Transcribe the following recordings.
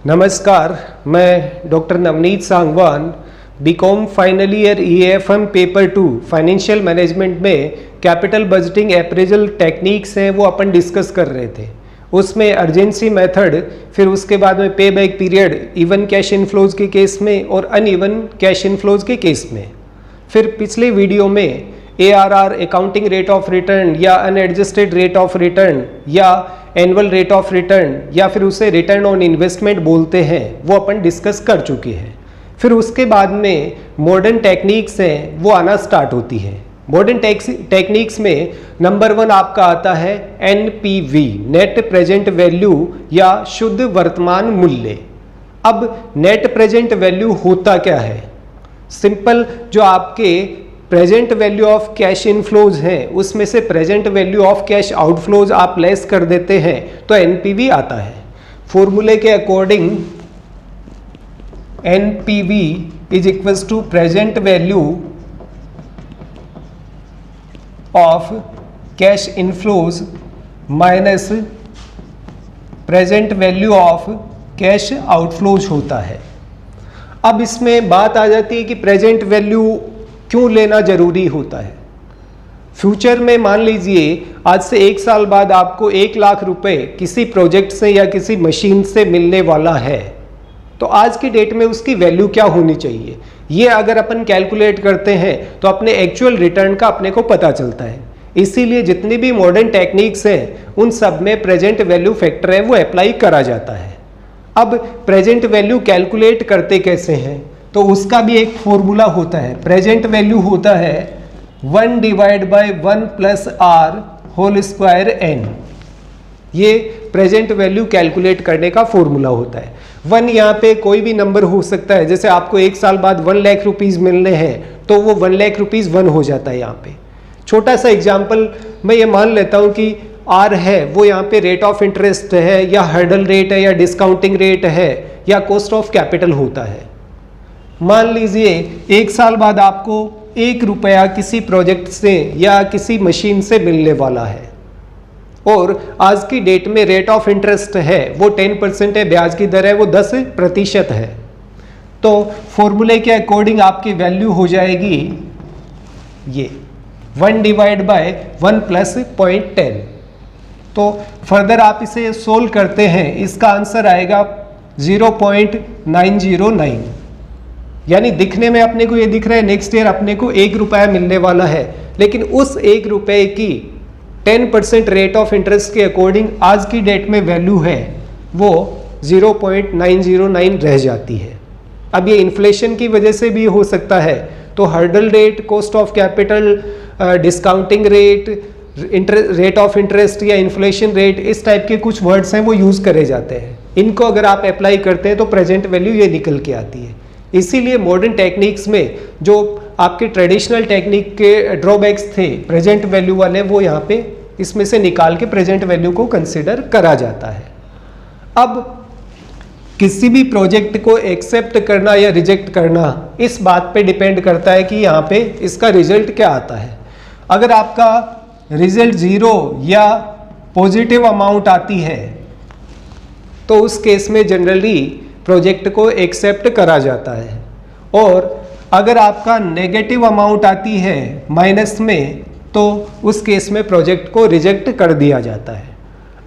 नमस्कार, मैं doctor Navneet Sangwan BCom final year EAFM paper 2 financial management में कैपिटल बजटिंग अप्रेजल टेक्निक्स हैं वो अपन डिस्कस कर रहे थे। उसमें अर्जेंसी मेथड, फिर उसके बाद में पे back period, even cash inflows के केस में और अनइवन कैश इनफ्लोज के केस में। फिर पिछले वीडियो में ARR accounting rate of return या अनएडजस्टेड रेट ऑफ रिटर्न या एनुअल रेट ऑफ रिटर्न या फिर उसे रिटर्न ऑन इन्वेस्टमेंट बोलते हैं, वो अपन डिस्कस कर चुके हैं। फिर उसके बाद में मॉडर्न टेक्निक्स हैं वो आना स्टार्ट होती है। मॉडर्न टेक्निक्स में नंबर 1 आपका आता है NPV, नेट प्रेजेंट वैल्यू या शुद्ध वर्तमान मूल्य। अब नेट प्रेजेंट वैल्यू होता क्या है? सिंपल, जो आपके present value of cash inflows हैं उसमें से present value of cash outflows आप लेस कर देते हैं तो NPV आता है। फॉर्मूले के according NPV is equals to present value of cash inflows minus present value of cash outflows होता है। अब इसमें बात आ जाती है कि प्रेजेंट वैल्यू क्यों लेना जरूरी होता है। फ्यूचर में मान लीजिए आज से 1 साल बाद आपको 1 लाख रुपए किसी प्रोजेक्ट से या किसी मशीन से मिलने वाला है, तो आज की डेट में उसकी वैल्यू क्या होनी चाहिए, ये अगर अपन कैलकुलेट करते हैं तो अपने एक्चुअल रिटर्न का अपने को पता चलता है। इसीलिए जितनी भी मॉडर्न टेक्निक्स हैं उन सब में प्रेजेंट वैल्यू फैक्टर है वो अप्लाई करा जाता है। अब प्रेजेंट वैल्यू कैलकुलेट करते कैसे हैं, तो उसका भी एक फॉर्मूला होता है। प्रेजेंट वैल्यू होता है 1 divide by 1 plus R whole square n। ये प्रेजेंट वैल्यू कैलकुलेट करने का फॉर्मूला होता है। 1 यहाँ पे कोई भी नंबर हो सकता है, जैसे आपको 1 साल बाद 1 लाख रुपीज़ मिलने हैं तो वो 1 लाख रुपीज़ 1 हो जाता है। यहाँ पे छोटा सा एग्जाम्पल मैं ये मान लेता हूँ कि आर है वो यहाँ पे रेट ऑफ इंटरेस्ट है या हर्डल रेट है या डिस्काउंटिंग रेट है या कॉस्ट ऑफ कैपिटल होता है। मान लीजिए 1 साल बाद आपको 1 रुपया किसी प्रोजेक्ट से या किसी मशीन से मिलने वाला है और आज की डेट में रेट ऑफ इंटरेस्ट है वो 10% है, ब्याज की दर है वो 10% है। तो फॉर्मूले के अकॉर्डिंग आपकी वैल्यू हो जाएगी ये 1 डिवाइड बाय 1 प्लस 0.10। तो फर्दर आप इसे सोल्व करते हैं, इसका आंसर आएगा 0.909। यानी दिखने में अपने को ये दिख रहा है नेक्स्ट ईयर अपने को 1 रुपया मिलने वाला है, लेकिन उस 1 रुपए की 10% रेट ऑफ इंटरेस्ट के अकॉर्डिंग आज की डेट में वैल्यू है वो 0.909 रह जाती है। अब ये इन्फ्लेशन की वजह से भी हो सकता है, तो hurdle rate, cost of capital, discounting rate, rate of interest या इन्फ्लेशन रेट, इस टाइप के कुछ वर्ड्स हैं वो यूज़ करे जाते हैं। इनको अगर आप अप्लाई करते हैं तो प्रेजेंट वैल्यू ये निकल के आती है। इसीलिए मॉडर्न टेक्निक्स में जो आपके ट्रेडिशनल टेक्निक के ड्रॉबैक्स थे प्रेजेंट वैल्यू वाले, वो यहाँ पे इसमें से निकाल के प्रेजेंट वैल्यू को कंसिडर करा जाता है। अब किसी भी प्रोजेक्ट को एक्सेप्ट करना या रिजेक्ट करना इस बात पे डिपेंड करता है कि यहाँ पे इसका रिजल्ट क्या आता है। अगर आपका रिजल्ट 0 या पॉजिटिव अमाउंट आती है तो उस केस में जनरली प्रोजेक्ट को एक्सेप्ट करा जाता है, और अगर आपका नेगेटिव अमाउंट आती है माइनस में तो उस केस में प्रोजेक्ट को रिजेक्ट कर दिया जाता है।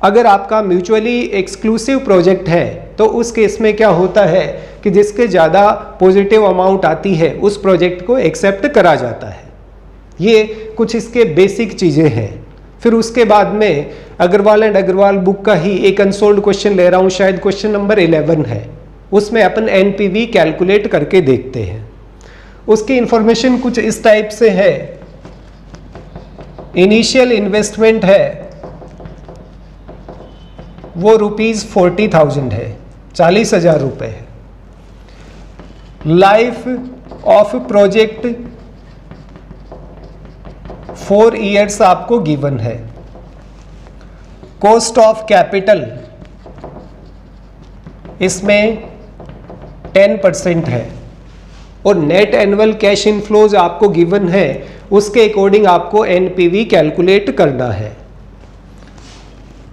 अगर आपका म्यूचुअली एक्सक्लूसिव प्रोजेक्ट है तो उस केस में क्या होता है कि जिसके ज़्यादा पॉजिटिव अमाउंट आती है उस प्रोजेक्ट को एक्सेप्ट करा जाता है। ये कुछ इसके बेसिक चीज़ें हैं। फिर उसके बाद में अग्रवाल एंड अग्रवाल बुक का ही एक अनसोल्ड क्वेश्चन ले रहा हूँ, शायद क्वेश्चन नंबर 11 है, उसमें अपन NPV कैलकुलेट करके देखते हैं। उसकी इंफॉर्मेशन कुछ इस टाइप से है। इनिशियल इन्वेस्टमेंट है वो ₹40,000 है, 40,000 रुपये है। लाइफ ऑफ प्रोजेक्ट 4 इयर्स आपको गिवन है। कॉस्ट ऑफ कैपिटल इसमें 10% है और नेट एनुअल कैश इनफ्लोज आपको गिवन है, उसके अकॉर्डिंग आपको NPV कैलकुलेट करना है।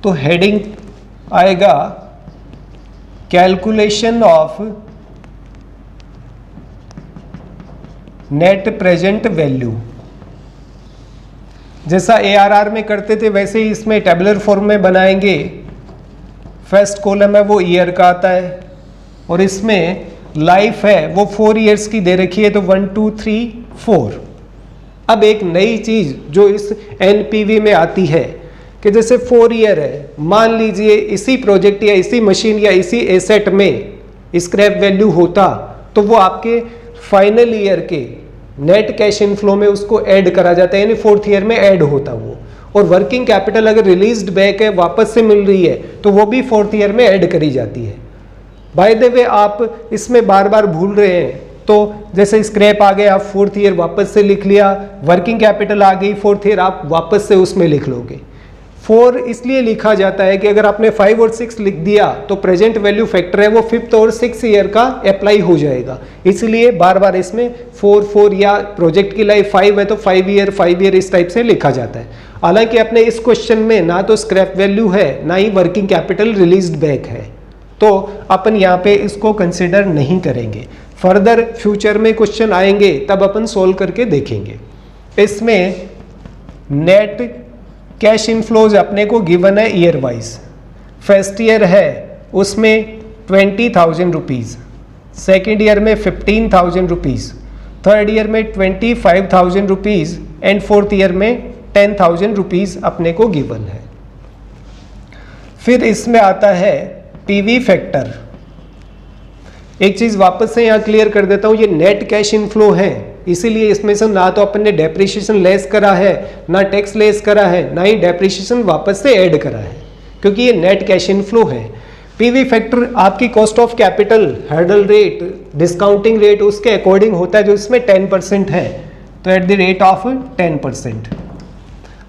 तो हेडिंग आएगा calculation of net present value. जैसा ARR में करते थे वैसे ही इसमें टेबुलर फॉर्म में बनाएंगे। फर्स्ट कॉलम है वो ईयर का आता है और इसमें लाइफ है वो 4 इयर्स की दे रखी है, तो 1 2 3 4। अब एक नई चीज जो इस NPV में आती है कि जैसे 4 ईयर है, मान लीजिए इसी प्रोजेक्ट या इसी मशीन या इसी एसेट में स्क्रैप वैल्यू होता तो वो आपके फाइनल ईयर के नेट कैश इनफ्लो में उसको ऐड करा जाता है, यानी 4th ईयर में ऐड होता वो। और वर्किंग कैपिटल अगर रिलीज्ड बैक है, वापस से मिल रही है, तो वो भी 4th ईयर में ऐड करी जाती है। बाय द वे आप इसमें बार बार भूल रहे हैं, तो जैसे स्क्रैप आ गया, आप 4th ईयर वापस से लिख लिया, वर्किंग कैपिटल आ गई 4th ईयर, आप वापस से उसमें लिख लोगे। 4 इसलिए लिखा जाता है कि अगर आपने 5 और 6 लिख दिया तो प्रेजेंट वैल्यू फैक्टर है वो 5th और 6th ईयर का अप्लाई हो जाएगा, इसलिए बार बार इसमें 4 4 या प्रोजेक्ट की लाइफ 5 है तो 5 ईयर इस टाइप से लिखा जाता है। हालांकि अपने इस क्वेश्चन में ना तो स्क्रैप वैल्यू है ना ही वर्किंग कैपिटल रिलीज्ड बैक है, तो अपन यहाँ पे इसको कंसिडर नहीं करेंगे। फर्दर फ्यूचर में क्वेश्चन आएंगे तब अपन सोल्व करके देखेंगे। इसमें नेट कैश इनफ्लोज अपने को गिवन है ईयर वाइज। फर्स्ट ईयर है उसमें 20,000 रुपीज़, सेकेंड ईयर में 15,000 रुपीज़, थर्ड ईयर में 25,000 रुपीज़ एंड फोर्थ ईयर में 10,000 रुपीज़ अपने को गिवन है। फिर इसमें आता है PV फैक्टर। एक चीज़ वापस से यहाँ क्लियर कर देता हूँ, ये नेट कैश इनफ्लो है, इसीलिए इसमें से ना तो अपन ने डेप्रिसिएशन लेस करा है, ना टैक्स लेस करा है, ना ही डेप्रिसिएशन वापस से ऐड करा है, क्योंकि ये नेट कैश इनफ्लो है। PV फैक्टर आपकी cost of capital, hurdle rate, discounting rate उसके अकॉर्डिंग होता है, जो इसमें 10% है, तो एट द रेट ऑफ 10%।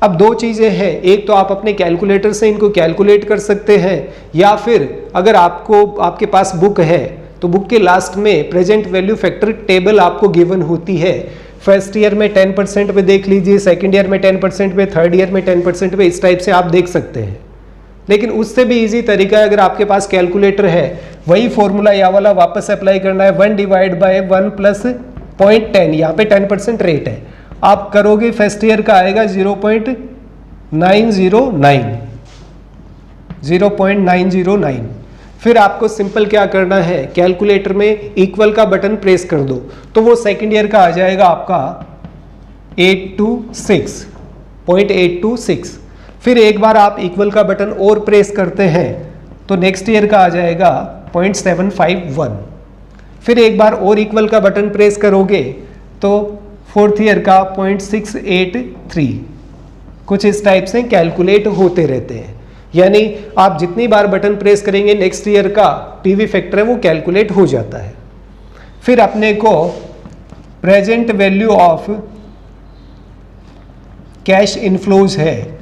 अब दो चीज़ें हैं, एक तो आप अपने कैलकुलेटर से इनको कैलकुलेट कर सकते हैं, या फिर अगर आपके पास बुक है तो बुक के लास्ट में प्रेजेंट वैल्यू फैक्टर टेबल आपको गिवन होती है। फर्स्ट ईयर में 10% पे देख लीजिए, सेकंड ईयर में 10% पे, थर्ड ईयर में 10% पे, इस टाइप से आप देख सकते हैं। लेकिन उससे भी इजी तरीका है, अगर आपके पास कैलकुलेटर है, वही फॉर्मूला या वाला वापस अप्लाई करना है, 1 डिवाइड बाय 1 प्लस 0.10, यहाँ पे 10% रेट है, आप करोगे फर्स्ट ईयर का आएगा 0.909। फिर आपको सिंपल क्या करना है, कैलकुलेटर में इक्वल का बटन प्रेस कर दो, तो वो सेकंड ईयर का आ जाएगा आपका 826.826। फिर एक बार आप इक्वल का बटन और प्रेस करते हैं तो नेक्स्ट ईयर का आ जाएगा 0.751। फिर एक बार और इक्वल का बटन प्रेस करोगे तो फोर्थ ईयर का 0.683। कुछ इस टाइप से कैलकुलेट होते रहते हैं, यानी आप जितनी बार बटन प्रेस करेंगे नेक्स्ट ईयर का PV फैक्टर है वो कैलकुलेट हो जाता है। फिर अपने को present value of cash inflows है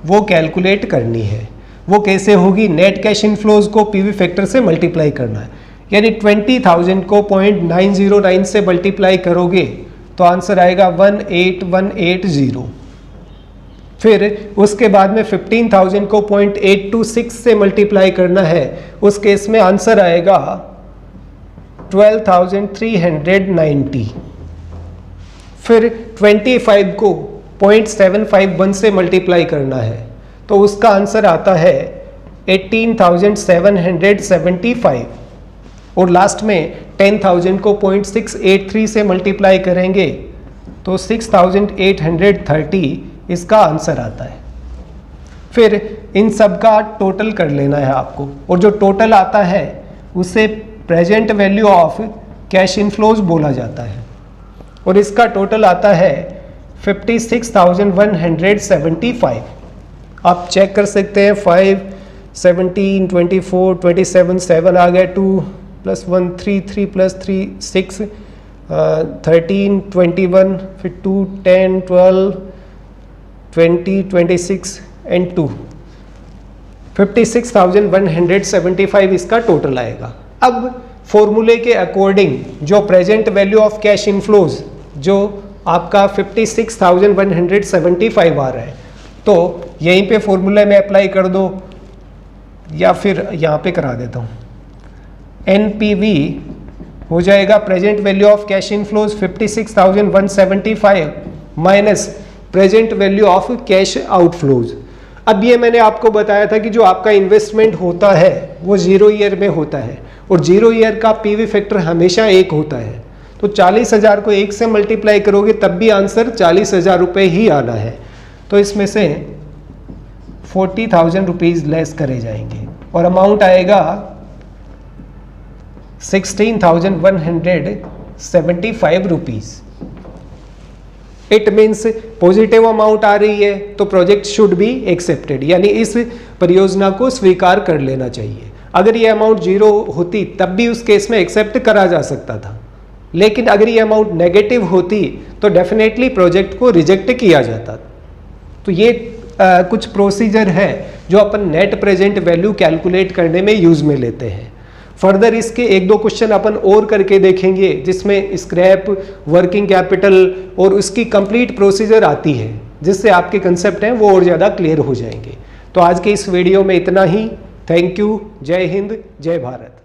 वो कैलकुलेट करनी है। वो कैसे होगी, नेट कैश इनफ्लोज को PV फैक्टर से मल्टीप्लाई करना है, यानी 20,000 को 0.909 से मल्टीप्लाई करोगे तो आंसर आएगा 18180। फिर उसके बाद में 15,000 को 0.826 से मल्टीप्लाई करना है, उस केस में आंसर आएगा 12,390। फिर 25 को 0.751 से मल्टीप्लाई करना है तो उसका आंसर आता है 18,775। और लास्ट में 10,000 को 0.683 से मल्टीप्लाई करेंगे तो 6,830 इसका आंसर आता है। फिर इन सब का टोटल कर लेना है आपको, और जो टोटल आता है उसे present value of cash inflows बोला जाता है, और इसका टोटल आता है 56,175। आप चेक कर सकते हैं, 5 17 24 27 7 आ गया, 2 + 1 3 3 + 3 6 13 21, फिर 2 10 12 20 26 एंड 2 56,175 इसका टोटल आएगा। अब फॉर्मूले के अकॉर्डिंग जो present value of cash inflows जो आपका 56,175 आ रहा है, तो यहीं पे फॉर्मूले में अप्लाई कर दो, या फिर यहाँ पे करा देता हूँ। एनपीवी हो जाएगा present value of cash inflows 56,175 minus present value of cash outflows. अब ये मैंने आपको बताया था कि जो आपका इन्वेस्टमेंट होता है वो 0 ईयर में होता है और 0 ईयर का पीवी फैक्टर हमेशा 1 होता है। तो 40,000 को 1 से मल्टीप्लाई करोगे तब भी आंसर 40,000 रुपये ही आना है। तो इसमें से 40,000 रुपीज़ लेस करे जाएंगे और अमाउंट आएगा 16,175 rupees. It means positive amount आ रही है तो प्रोजेक्ट शुड बी एक्सेप्टेड, यानी इस परियोजना को स्वीकार कर लेना चाहिए। अगर ये अमाउंट 0 होती तब भी उस केस में एक्सेप्ट करा जा सकता था, लेकिन अगर ये अमाउंट नेगेटिव होती तो डेफिनेटली प्रोजेक्ट को रिजेक्ट किया जाता। तो ये कुछ प्रोसीजर है जो अपन नेट प्रेजेंट वैल्यू कैलकुलेट करने में यूज में लेते हैं। फर्दर इसके 1-2 क्वेश्चन अपन और करके देखेंगे जिसमें स्क्रैप, वर्किंग कैपिटल और उसकी कंप्लीट प्रोसीजर आती है, जिससे आपके कंसेप्ट हैं वो और ज़्यादा क्लियर हो जाएंगे। तो आज के इस वीडियो में इतना ही। Thank you. जय हिंद, जय भारत।